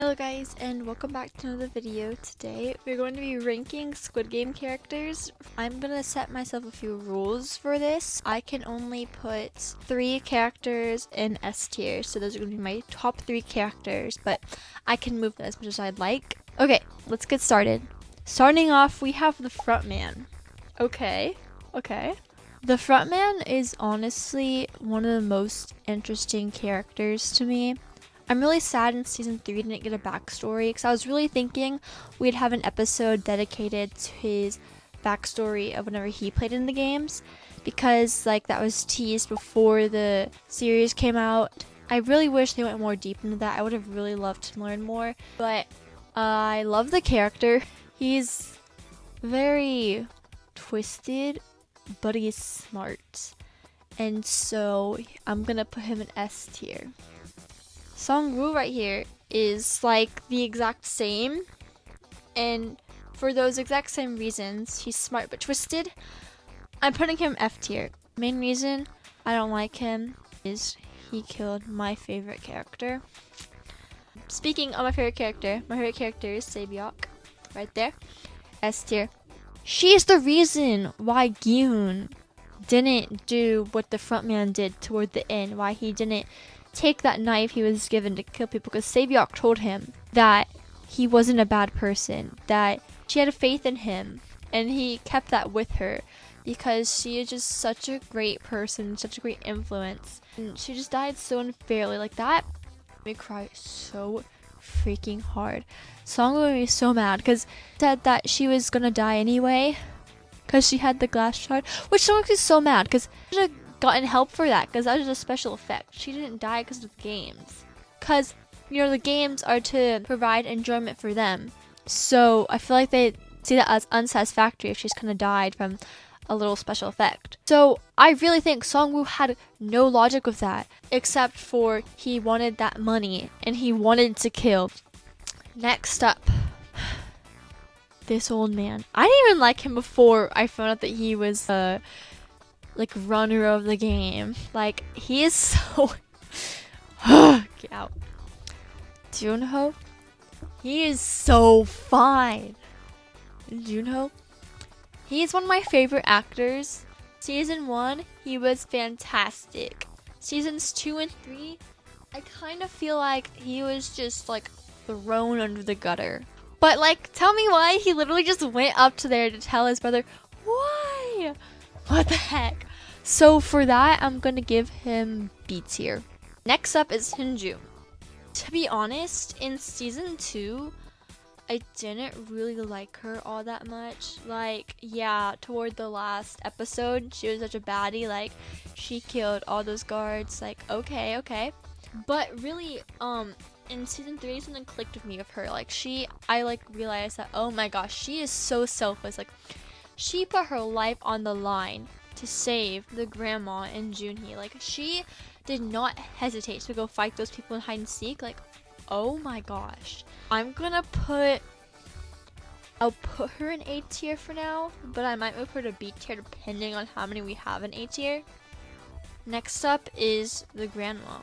Hello guys, and welcome back to another video. Today we're going to be ranking Squid Game characters. I'm gonna set myself a few rules for this. I can only put 3 characters in S tier, so those are gonna be my top 3 characters, but I can move them as much as I'd like. Okay, let's get started. Starting off, we have the frontman. Okay. The frontman is honestly one of the most interesting characters to me. I'm really sad in season 3 didn't get a backstory because I was really thinking we'd have an episode dedicated to his backstory of whenever he played in the games, because that was teased before the series came out. I really wish they went more deep into that. I would have really loved to learn more, but I love the character. He's very twisted, but he's smart, and so I'm gonna put him in S tier. Song-woo right here is the exact same, and for those exact same reasons, he's smart but twisted. I'm putting him F tier. Main reason I don't like him is he killed my favorite character. Speaking of my favorite character is Sabyok, right there, S tier. She's the reason why Gyun didn't do what the frontman did toward the end, why he didn't take that knife he was given to kill people, because Sabyok told him that he wasn't a bad person, that she had a faith in him, and he kept that with her because she is just such a great person, such a great influence, and she just died so unfairly. That made me cry so freaking hard. Songwoo made me so mad because said that she was gonna die anyway because she had the glass shard, which makes me so mad because she should have gotten help for that, because that was just a special effect. She didn't die because of the games, because the games are to provide enjoyment for them, so I feel like they see that as unsatisfactory if she's kind of died from a little special effect. So I really think Songwoo had no logic with that, except for he wanted that money and he wanted to kill. Next up, this old man. I didn't even like him before I found out that he was runner of the game. He is so get out. Junho, he is so fine. Junho, he is one of my favorite actors. Season 1, he was fantastic. Seasons 2 and 3, I kind of feel like he was just thrown under the gutter. But tell me why he literally just went up to there to tell his brother why. What the heck? So for that, I'm gonna give him B tier. Next up is Junho. To be honest, in season 2, I didn't really like her all that much. Yeah, toward the last episode, she was such a baddie. She killed all those guards. Okay. But really, in season 3, something clicked with me with her. I realized that, oh my gosh, she is so selfless. She put her life on the line to save the grandma and Junhee. She did not hesitate to go fight those people in hide and seek. Oh my gosh. I'll put her in A tier for now, but I might move her to B tier depending on how many we have in A tier. Next up is the grandma.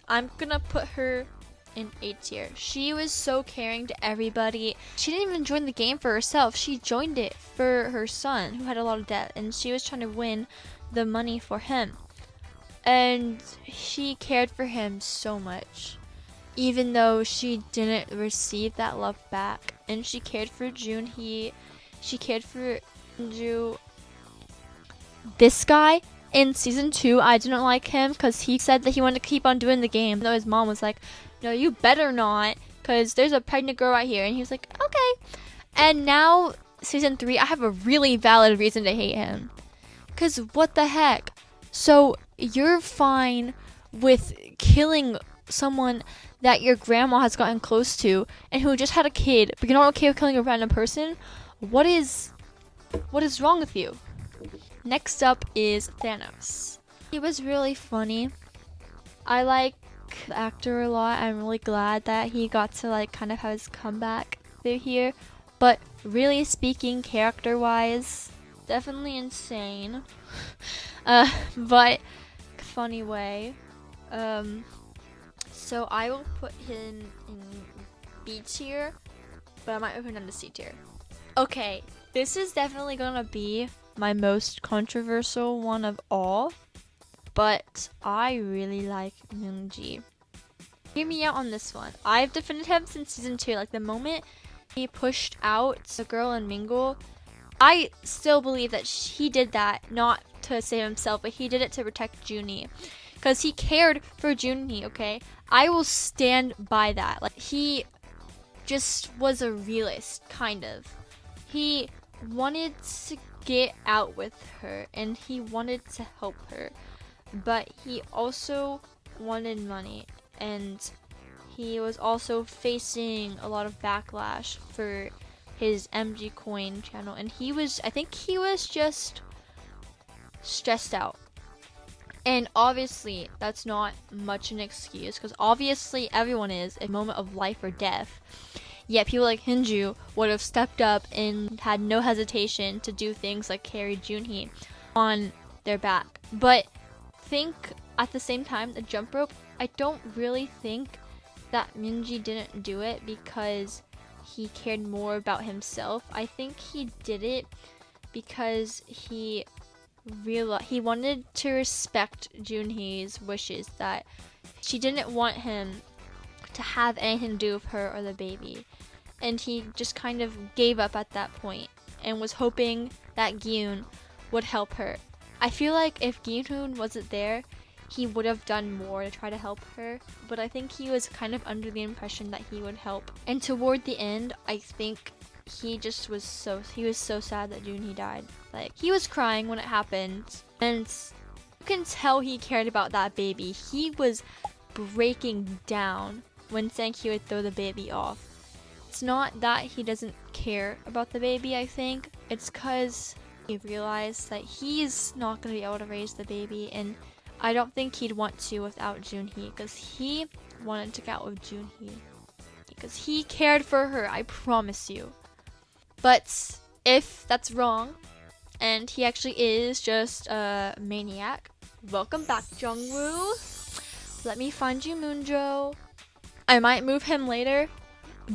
I'm gonna put her in A tier. She was so caring to everybody. She didn't even join the game for herself. She joined it for her son, who had a lot of debt, and she was trying to win the money for him. And she cared for him so much, even though she didn't receive that love back. And she cared for Junhee. She cared for Junju. This guy in season 2, I didn't like him because he said that he wanted to keep on doing the game, though his mom was like, no, you better not, because there's a pregnant girl right here. And he was like, okay. And now, season 3, I have a really valid reason to hate him. Because what the heck? So, you're fine with killing someone that your grandma has gotten close to and who just had a kid, but you're not okay with killing a random person? What is wrong with you? Next up is Thanos. He was really funny. I like the actor a lot. I'm really glad that he got to kind of have his comeback through here. But really speaking, character wise, definitely insane. But funny way. So I will put him in B tier, but I might move him down to C tier. Okay, this is definitely gonna be my most controversial one of all, but I really like Moonji. Hear me out on this one. I've defended him since season 2. Like the moment he pushed out the girl in Mingle, I still believe that he did that not to save himself, but he did it to protect Junhi. Because he cared for Junhi, okay? I will stand by that. Like, he just was a realist, kind of. He wanted to get out with her, and he wanted to help her. But he also wanted money, and he was also facing a lot of backlash for his MG Coin channel, and I think he was just stressed out. And obviously, that's not much an excuse, because obviously everyone is a moment of life or death. Yet people like Hinju would have stepped up and had no hesitation to do things like carry Junhi on their back. But think at the same time, the jump rope, I don't really think that Minji didn't do it because he cared more about himself. I think he did it because he wanted to respect Junhi's wishes, that she didn't want him to have anything to do with her or the baby. And he just kind of gave up at that point and was hoping that Gyun would help her. I feel like if Gyun wasn't there, he would have done more to try to help her, but I think he was kind of under the impression that he would help. And toward the end, I think he was so sad that Junhi died. Like, he was crying when it happened, and you can tell he cared about that baby. He was breaking down when Sankey would throw the baby off. It's not that he doesn't care about the baby, I think. It's because he realized that he's not going to be able to raise the baby, and I don't think he'd want to without Junhi, because he wanted to get out with Junhi. Because he cared for her, I promise you. But if that's wrong, and he actually is just a maniac, welcome back, Jungwoo. Let me find you, Moonjo. I might move him later,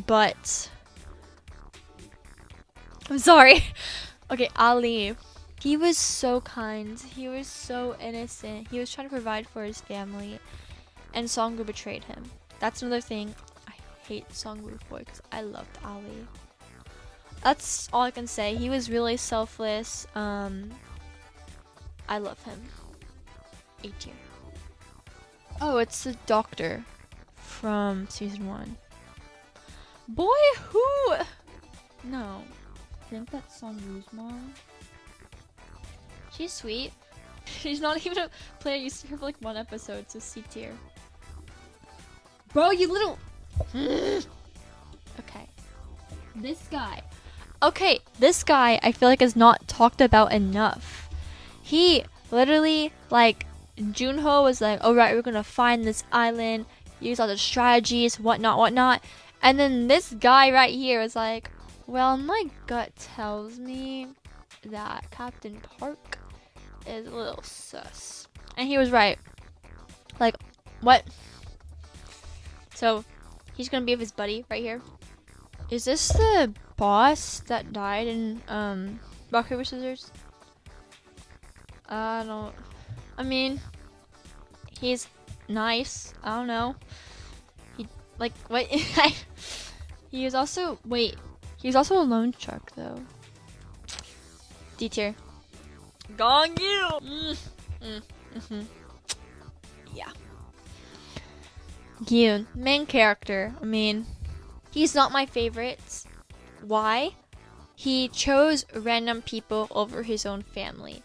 but I'm sorry. Okay, I'll leave. He was so kind. He was so innocent. He was trying to provide for his family, and Songwoo betrayed him. That's another thing I hate Songwoo for, because I loved Ali. That's all I can say. He was really selfless. I love him. A tier. Oh, it's the doctor from season 1. Boy, who? No. I think that's Songwoo's mom. She's sweet. She's not even a player. You see her for like 1 episode, so C tier. Bro, you little. Okay. This guy. Okay, this guy I feel like is not talked about enough. He literally, like, Junho was like, alright, we're gonna find this island, use all the strategies, whatnot. And then this guy right here was like, well, my gut tells me that Captain Park is a little sus. And he was right. Like, what? So, he's gonna be with his buddy right here. Is this the boss that died in Rock, Paper, Scissors? I mean, he's nice. I don't know. He, like, what? He was also, he was also a loan shark though. D tier. Gong you! Yeah. Gyun, main character. I mean, he's not my favorite. Why? He chose random people over his own family.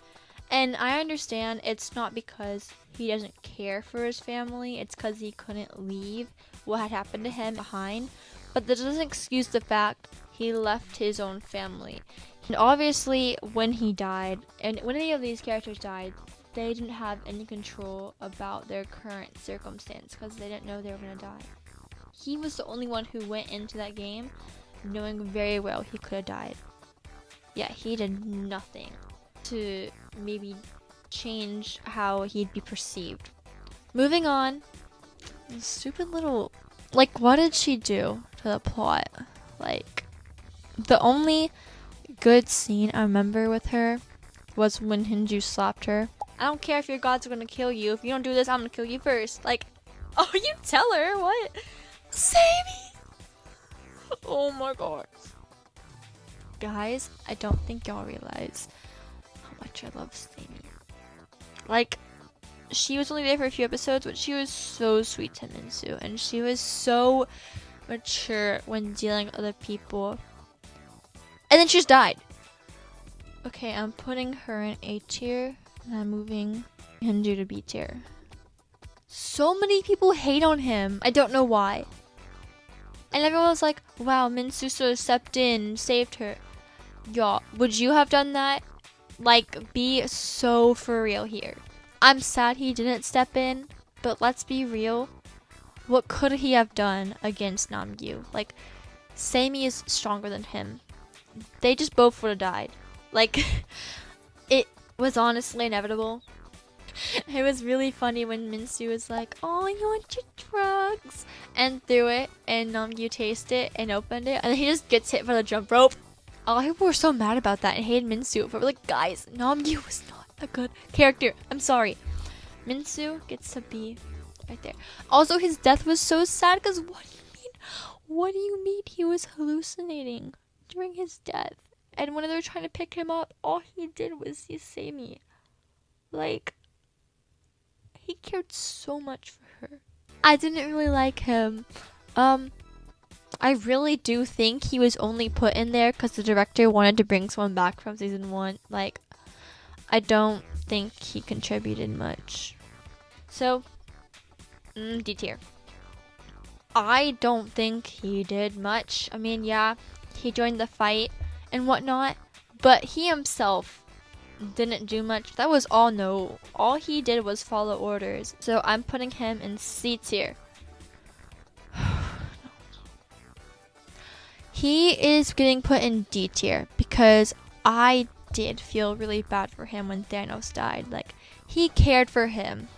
And I understand it's not because he doesn't care for his family, it's because he couldn't leave what had happened to him behind. But that doesn't excuse the fact he left his own family. And obviously, when he died, and when any of these characters died, they didn't have any control about their current circumstance because they didn't know they were going to die. He was the only one who went into that game knowing very well he could have died. Yeah, he did nothing to maybe change how he'd be perceived. Moving on, this stupid little Like, what did she do to the plot? Like, the only good scene I remember with her was when Hinju slapped her. I don't care if your gods are gonna kill you. If you don't do this, I'm gonna kill you first. Like, oh, you tell her? What? Save me! Oh my god. Guys, I don't think y'all realize how much I love Sammy. Like, she was only there for a few episodes, but she was so sweet to Minsu, and she was so mature when dealing with other people. And then she just died. Okay, I'm putting her in A tier, and I'm moving Hindu to B tier. So many people hate on him. I don't know why. And everyone was like, wow, Minsu sort of stepped in and saved her. Y'all, would you have done that? Like, be so for real here. I'm sad he didn't step in, but let's be real. What could he have done against Namgyu? Like, Sammy is stronger than him. They just both would have died. Like, it was honestly inevitable. It was really funny when Minsu was like, oh, you want your drugs? And threw it, and Namgyu tasted it and opened it, and then he just gets hit for the jump rope. A lot of people were so mad about that and hated Minsu. But we're like, guys, Namgyu was not a good character. I'm sorry. Minsu gets to be right there. Also, his death was so sad because what do you mean? What do you mean he was hallucinating during his death? And when they were trying to pick him up, all he did was say me. Like, he cared so much for her. I didn't really like him. I really do think he was only put in there because the director wanted to bring someone back from season 1. Like, I don't think he contributed much. So, D tier. I don't think he did much. I mean, yeah, he joined the fight and whatnot, but he himself didn't do much. That was all no. All he did was follow orders. So I'm putting him in C tier. He is getting put in D tier because I did feel really bad for him when Thanos died. Like, he cared for him.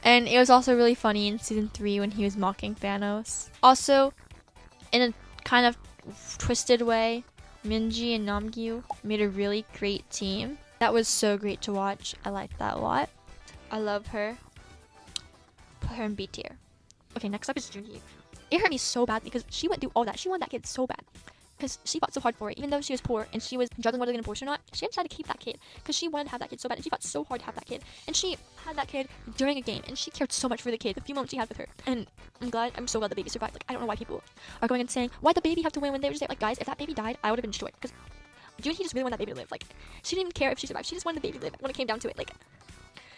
And it was also really funny in season 3 when he was mocking Thanos. Also, in a kind of twisted way, Minji and Namgyu made a really great team. That was so great to watch. I liked that a lot. I love her. Put her in B tier. Okay, next up is Junho. It hurt me so bad because she went through all that. She wanted that kid so bad. Because she fought so hard for it. Even though she was poor and she was juggling whether to get an abortion or not, she had decided to keep that kid. Because she wanted to have that kid so bad. And she fought so hard to have that kid. And she had that kid during a game. And she cared so much for the kid, the few moments she had with her. And I'm so glad the baby survived. Like, I don't know why people are going and saying, why'd the baby have to win when they were just there? Like, guys, if that baby died, I would have been destroyed. Because Junho just really wanted that baby to live. Like, she didn't even care if she survived. She just wanted the baby to live when it came down to it. Like,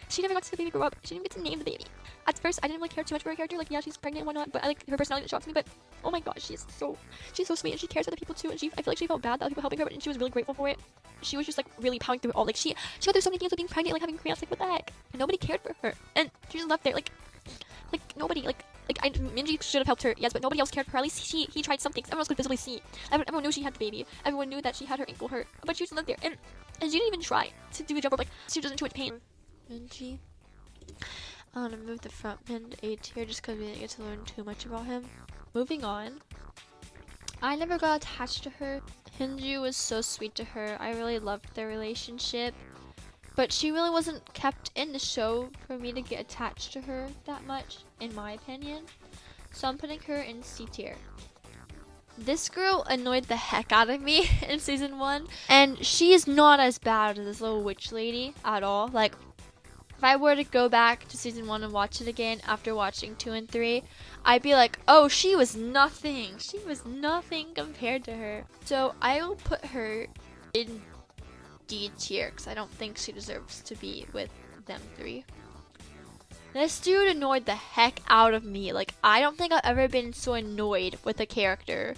she never got to see the baby grow up. She didn't get to name the baby. At first, I didn't really care too much for her character. Like, yeah, she's pregnant and whatnot, but I like her personality that shocks me. But oh my gosh, she's so sweet and she cares for other people too. And I feel like she felt bad that other people helping her, but she was really grateful for it. She was just like really powering through it all. Like she went through so many things with being pregnant, like having cramps. Like what the heck? And nobody cared for her, and she just left there. Like nobody. Minji should have helped her, yes, but nobody else cared for her. At least he tried something. Everyone else could visibly see. Everyone knew she had the baby. Everyone knew that she had her ankle hurt, but she just lived there, and she didn't even try to do a jump rope. Like she was in too much pain. Minji. I'm gonna move the front man to A tier just because we didn't get to learn too much about him. Moving on. I never got attached to her. Hinju was so sweet to her. I really loved their relationship. But she really wasn't kept in the show for me to get attached to her that much, in my opinion. So I'm putting her in C tier. This girl annoyed the heck out of me in season 1. And she is not as bad as this little witch lady at all. Like, if I were to go back to season 1 and watch it again after watching 2 and 3, I'd be like, oh, she was nothing. She was nothing compared to her. So I will put her in D tier because I don't think she deserves to be with them 3. This dude annoyed the heck out of me. Like, I don't think I've ever been so annoyed with a character.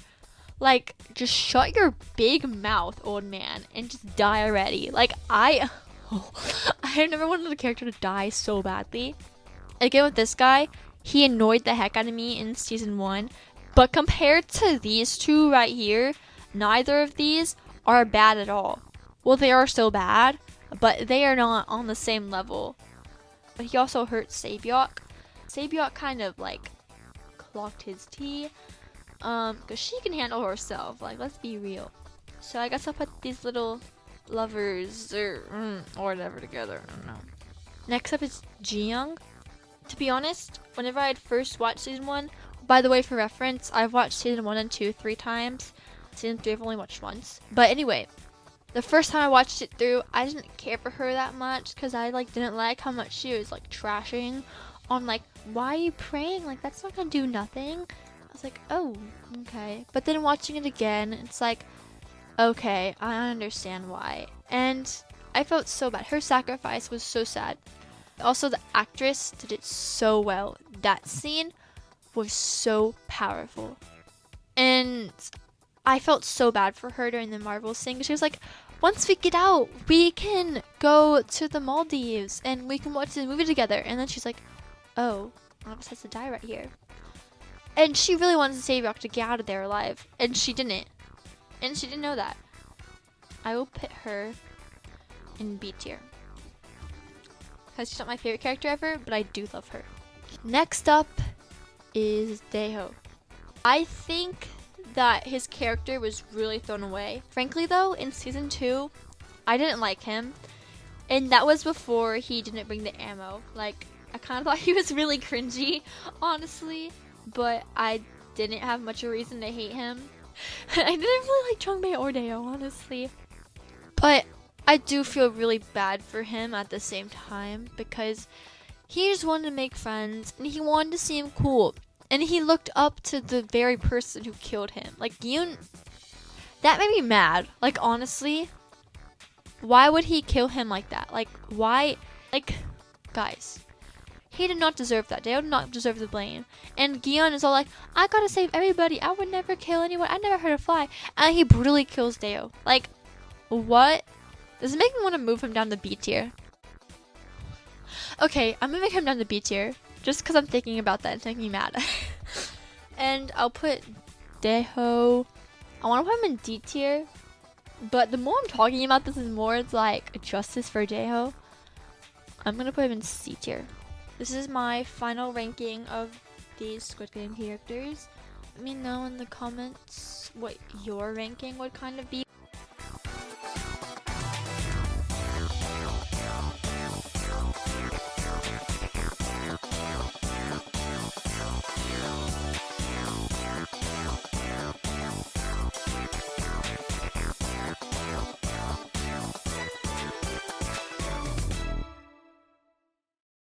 Like, just shut your big mouth, old man, and just die already. Like, I never wanted a character to die so badly. Again, with this guy, he annoyed the heck out of me in season 1. But compared to these two right here, neither of these are bad at all. Well, they are still bad, but they are not on the same level. But he also hurt Sabyok. Sabyok kind of like clocked his tea. Cause she can handle herself. Like, let's be real. So I guess I'll put these little lovers or whatever together. I don't know. Next up is Junho. To be honest, whenever I had first watched season 1, by the way, for reference, I've watched season 1 and 2 3 times. Season 3 I've only watched once. But anyway, the first time I watched it through, I didn't care for her that much because I like didn't like how much she was like trashing on like, why are you praying? Like, that's not gonna do nothing. I was like, oh, okay. But then watching it again, it's like, okay, I understand why. And I felt so bad. Her sacrifice was so sad. Also, the actress did it so well. That scene was so powerful. And I felt so bad for her during the Marvel scene. She was like, once we get out, we can go to the Maldives and we can watch the movie together. And then she's like, oh, one of us has to die right here. And she really wanted to save Rock to get out of there alive. And she didn't. And she didn't know that. I will put her in B tier. Because she's not my favorite character ever, but I do love her. Next up is Daeho. I think that his character was really thrown away. Frankly though, in season 2, I didn't like him. And that was before he didn't bring the ammo. Like, I kind of thought he was really cringy, honestly. But I didn't have much of a reason to hate him. I didn't really like Chongbei or Daeho, honestly. But I do feel really bad for him at the same time because he just wanted to make friends and he wanted to seem cool. And he looked up to the very person who killed him. Like, that made me mad. Like, honestly, why would he kill him like that? Like, why? Like, guys, he did not deserve that. Daeho did not deserve the blame. And Gion is all like, I gotta save everybody. I would never kill anyone. I never hurt a fly. And he brutally kills Daeho. Like, what? Does it make me want to move him down to B tier? Okay, I'm moving him down to B tier. Just because I'm thinking about that, it's making me mad. And I'll put Daeho. I want to put him in D tier. But the more I'm talking about this, the more it's like justice for Daeho. I'm going to put him in C tier. This is my final ranking of these Squid Game characters. Let me know in the comments what your ranking would kind of be.